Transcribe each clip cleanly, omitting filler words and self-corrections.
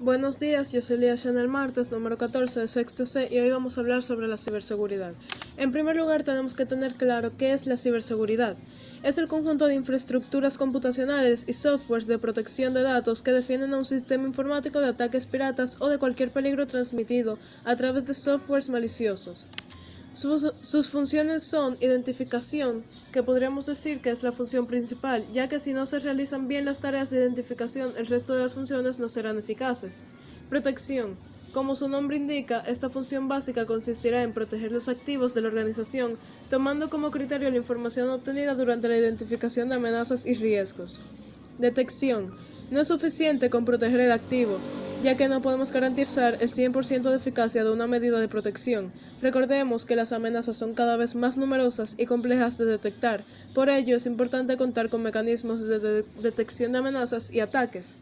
Buenos días, yo soy Lía Chanel Martes, número 14 de sexto C, y hoy vamos a hablar sobre la ciberseguridad. En primer lugar, tenemos que tener claro qué es la ciberseguridad. Es el conjunto de infraestructuras computacionales y softwares de protección de datos que defienden a un sistema informático de ataques piratas o de cualquier peligro transmitido a través de softwares maliciosos. Sus funciones son identificación, que podríamos decir que es la función principal, ya que si no se realizan bien las tareas de identificación, el resto de las funciones no serán eficaces. Protección. Como su nombre indica, esta función básica consistirá en proteger los activos de la organización, tomando como criterio la información obtenida durante la identificación de amenazas y riesgos. Detección. No es suficiente con proteger el activo, ya que no podemos garantizar el 100% de eficacia de una medida de protección. Recordemos que las amenazas son cada vez más numerosas y complejas de detectar, por ello es importante contar con mecanismos de detección de amenazas y ataques.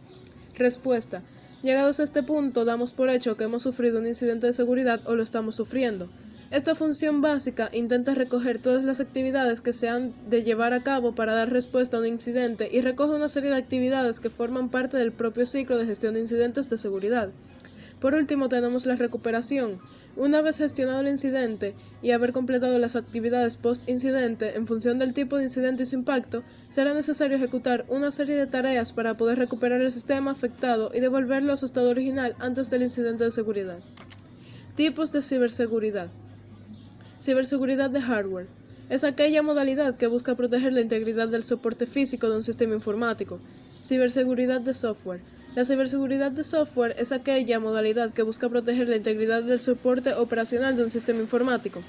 Respuesta. Llegados a este punto, damos por hecho que hemos sufrido un incidente de seguridad o lo estamos sufriendo. Esta función básica intenta recoger todas las actividades que se han de llevar a cabo para dar respuesta a un incidente y recoge una serie de actividades que forman parte del propio ciclo de gestión de incidentes de seguridad. Por último, tenemos la recuperación. Una vez gestionado el incidente y haber completado las actividades post-incidente en función del tipo de incidente y su impacto, será necesario ejecutar una serie de tareas para poder recuperar el sistema afectado y devolverlo a su estado original antes del incidente de seguridad. Tipos de ciberseguridad. Ciberseguridad de hardware. Es aquella modalidad que busca proteger la integridad del soporte físico de un sistema informático. Ciberseguridad de software. La ciberseguridad de software es aquella modalidad que busca proteger la integridad del soporte operacional de un sistema informático.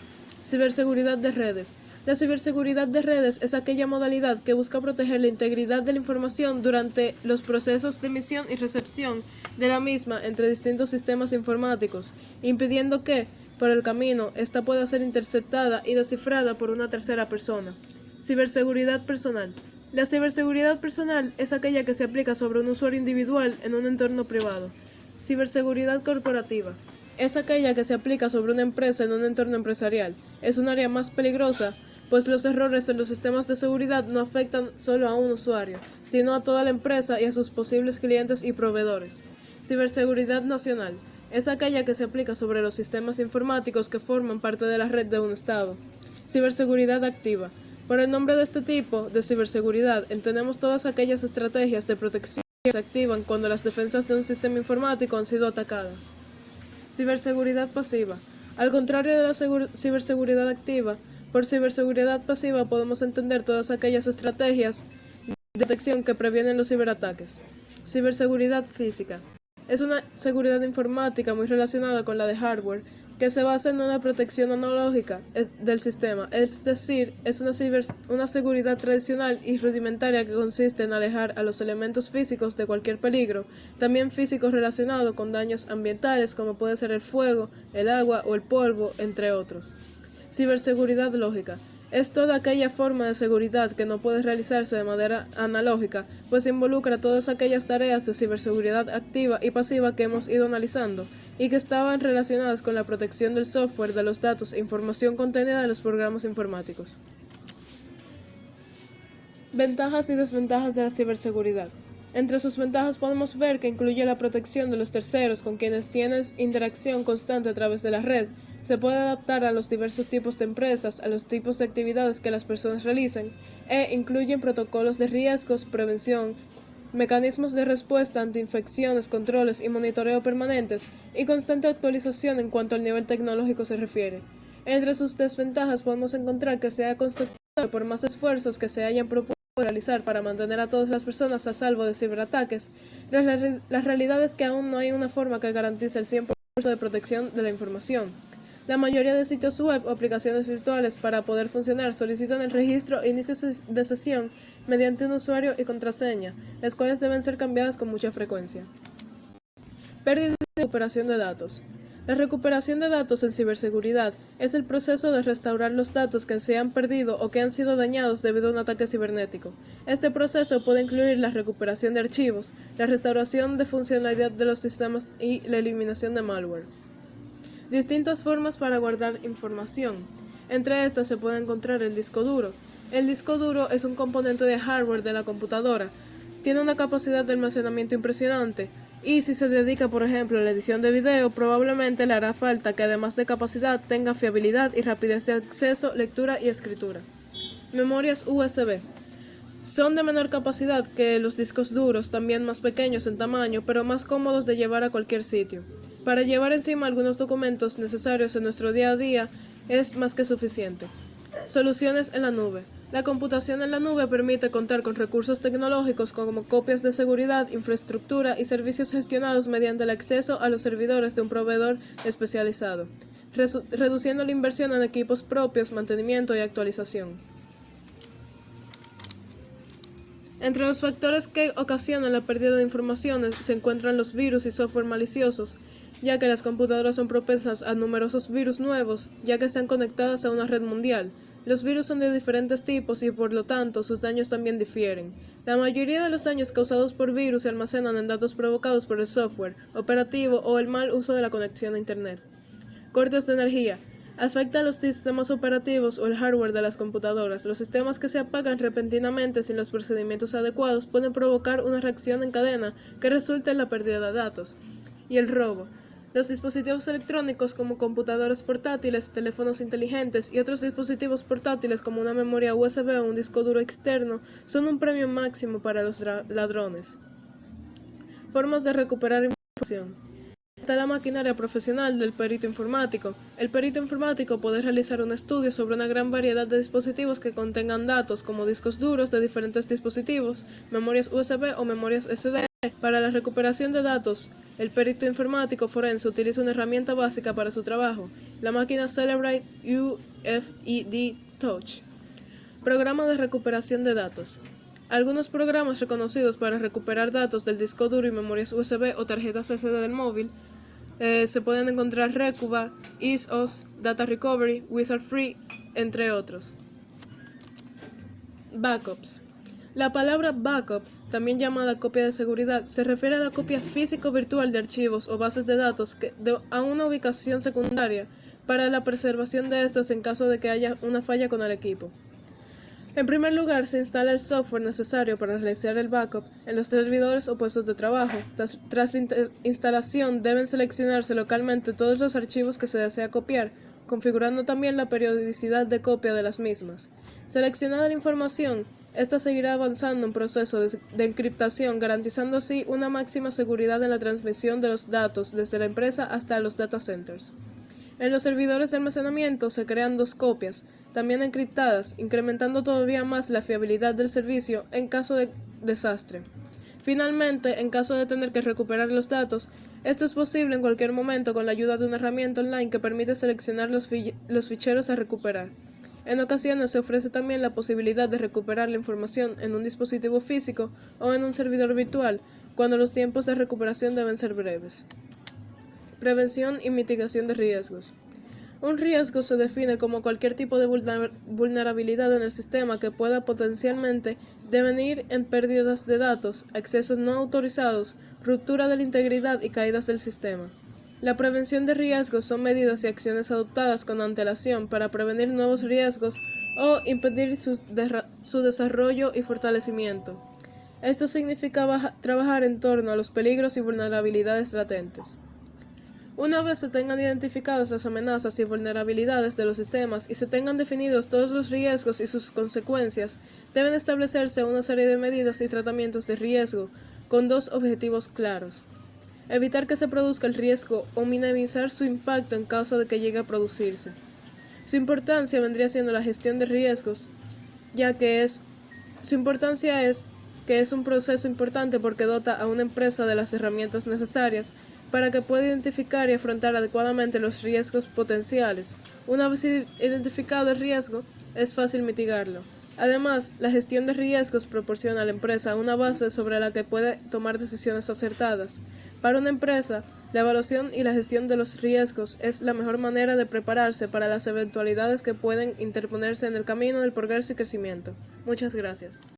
Ciberseguridad de redes. La ciberseguridad de redes es aquella modalidad que busca proteger la integridad de la información durante los procesos de emisión y recepción de la misma entre distintos sistemas informáticos, impidiendo que, por el camino, esta pueda ser interceptada y descifrada por una tercera persona. Ciberseguridad personal. La ciberseguridad personal es aquella que se aplica sobre un usuario individual en un entorno privado. Ciberseguridad corporativa. Es aquella que se aplica sobre una empresa en un entorno empresarial. Es un área más peligrosa, pues los errores en los sistemas de seguridad no afectan solo a un usuario, sino a toda la empresa y a sus posibles clientes y proveedores. Ciberseguridad nacional. Es aquella que se aplica sobre los sistemas informáticos que forman parte de la red de un Estado. Ciberseguridad activa. Por el nombre de este tipo de ciberseguridad entendemos todas aquellas estrategias de protección que se activan cuando las defensas de un sistema informático han sido atacadas. Ciberseguridad pasiva. Al contrario de la ciberseguridad activa, por ciberseguridad pasiva podemos entender todas aquellas estrategias de detección que previenen los ciberataques. Ciberseguridad física. Es una seguridad informática muy relacionada con la de hardware, que se basa en una protección analógica del sistema, es decir, es una seguridad tradicional y rudimentaria que consiste en alejar a los elementos físicos de cualquier peligro, también físico relacionado con daños ambientales como puede ser el fuego, el agua o el polvo, entre otros. Ciberseguridad lógica. Es toda aquella forma de seguridad que no puede realizarse de manera analógica, pues involucra todas aquellas tareas de ciberseguridad activa y pasiva que hemos ido analizando, y que estaban relacionadas con la protección del software, de los datos e información contenida en los programas informáticos. Ventajas y desventajas de la ciberseguridad. Entre sus ventajas podemos ver que incluye la protección de los terceros con quienes tienes interacción constante a través de la red. Se puede adaptar a los diversos tipos de empresas, a los tipos de actividades que las personas realizan, e incluyen protocolos de riesgos, prevención, mecanismos de respuesta ante infecciones, controles y monitoreo permanentes, y constante actualización en cuanto al nivel tecnológico se refiere. Entre sus desventajas podemos encontrar que sea constatable por más esfuerzos que se hayan propuesto realizar para mantener a todas las personas a salvo de ciberataques, la realidad es que aún no hay una forma que garantice el 100% de protección de la información. La mayoría de sitios web o aplicaciones virtuales para poder funcionar solicitan el registro e inicio de sesión mediante un usuario y contraseña, las cuales deben ser cambiadas con mucha frecuencia. Pérdida y recuperación de datos. La recuperación de datos en ciberseguridad es el proceso de restaurar los datos que se han perdido o que han sido dañados debido a un ataque cibernético. Este proceso puede incluir la recuperación de archivos, la restauración de funcionalidad de los sistemas y la eliminación de malware. Distintas formas para guardar información. Entre estas se puede encontrar el disco duro. El disco duro es un componente de hardware de la computadora. Tiene una capacidad de almacenamiento impresionante. Y si se dedica, por ejemplo, a la edición de video, probablemente le hará falta que además de capacidad tenga fiabilidad y rapidez de acceso, lectura y escritura. Memorias USB. Son de menor capacidad que los discos duros, también más pequeños en tamaño, pero más cómodos de llevar a cualquier sitio. Para llevar encima algunos documentos necesarios en nuestro día a día es más que suficiente. Soluciones en la nube. La computación en la nube permite contar con recursos tecnológicos como copias de seguridad, infraestructura y servicios gestionados mediante el acceso a los servidores de un proveedor especializado, reduciendo la inversión en equipos propios, mantenimiento y actualización. Entre los factores que ocasionan la pérdida de informaciones se encuentran los virus y software maliciosos, ya que las computadoras son propensas a numerosos virus nuevos, ya que están conectadas a una red mundial. Los virus son de diferentes tipos y por lo tanto sus daños también difieren. La mayoría de los daños causados por virus se almacenan en datos provocados por el software operativo o el mal uso de la conexión a Internet. Cortes de energía. Afecta a los sistemas operativos o el hardware de las computadoras. Los sistemas que se apagan repentinamente sin los procedimientos adecuados pueden provocar una reacción en cadena que resulta en la pérdida de datos. Y el robo. Los dispositivos electrónicos como computadoras portátiles, teléfonos inteligentes y otros dispositivos portátiles como una memoria USB o un disco duro externo son un premio máximo para los ladrones. Formas de recuperar información. Está la maquinaria profesional del perito informático. El perito informático puede realizar un estudio sobre una gran variedad de dispositivos que contengan datos como discos duros de diferentes dispositivos, memorias USB o memorias SD. Para la recuperación de datos, el perito informático forense utiliza una herramienta básica para su trabajo, la máquina Celebrite UFED Touch. Programa de recuperación de datos. Algunos programas reconocidos para recuperar datos del disco duro y memorias USB o tarjetas SD del móvil se pueden encontrar Recuba, EaseOS, Data Recovery, Wizard Free, entre otros. Backups. La palabra backup, también llamada copia de seguridad, se refiere a la copia físico-virtual de archivos o bases de datos a una ubicación secundaria para la preservación de estos en caso de que haya una falla con el equipo. En primer lugar, se instala el software necesario para realizar el backup en los servidores o puestos de trabajo. Tras la instalación, deben seleccionarse localmente todos los archivos que se desea copiar, configurando también la periodicidad de copia de las mismas. Seleccionada la información, esta seguirá avanzando en proceso de encriptación, garantizando así una máxima seguridad en la transmisión de los datos desde la empresa hasta los data centers. En los servidores de almacenamiento se crean dos copias, también encriptadas, incrementando todavía más la fiabilidad del servicio en caso de desastre. Finalmente, en caso de tener que recuperar los datos, esto es posible en cualquier momento con la ayuda de una herramienta online que permite seleccionar los ficheros a recuperar. En ocasiones se ofrece también la posibilidad de recuperar la información en un dispositivo físico o en un servidor virtual, cuando los tiempos de recuperación deben ser breves. Prevención y mitigación de riesgos. Un riesgo se define como cualquier tipo de vulnerabilidad en el sistema que pueda potencialmente devenir en pérdidas de datos, accesos no autorizados, ruptura de la integridad y caídas del sistema. La prevención de riesgos son medidas y acciones adoptadas con antelación para prevenir nuevos riesgos o impedir su desarrollo y fortalecimiento. Esto significa trabajar en torno a los peligros y vulnerabilidades latentes. Una vez se tengan identificadas las amenazas y vulnerabilidades de los sistemas y se tengan definidos todos los riesgos y sus consecuencias, deben establecerse una serie de medidas y tratamientos de riesgo con dos objetivos claros: evitar que se produzca el riesgo o minimizar su impacto en caso de que llegue a producirse. Su importancia vendría siendo la gestión de riesgos, ya que su importancia es que es un proceso importante porque dota a una empresa de las herramientas necesarias para que pueda identificar y afrontar adecuadamente los riesgos potenciales. Una vez identificado el riesgo, es fácil mitigarlo. Además, la gestión de riesgos proporciona a la empresa una base sobre la que puede tomar decisiones acertadas. Para una empresa, la evaluación y la gestión de los riesgos es la mejor manera de prepararse para las eventualidades que pueden interponerse en el camino del progreso y crecimiento. Muchas gracias.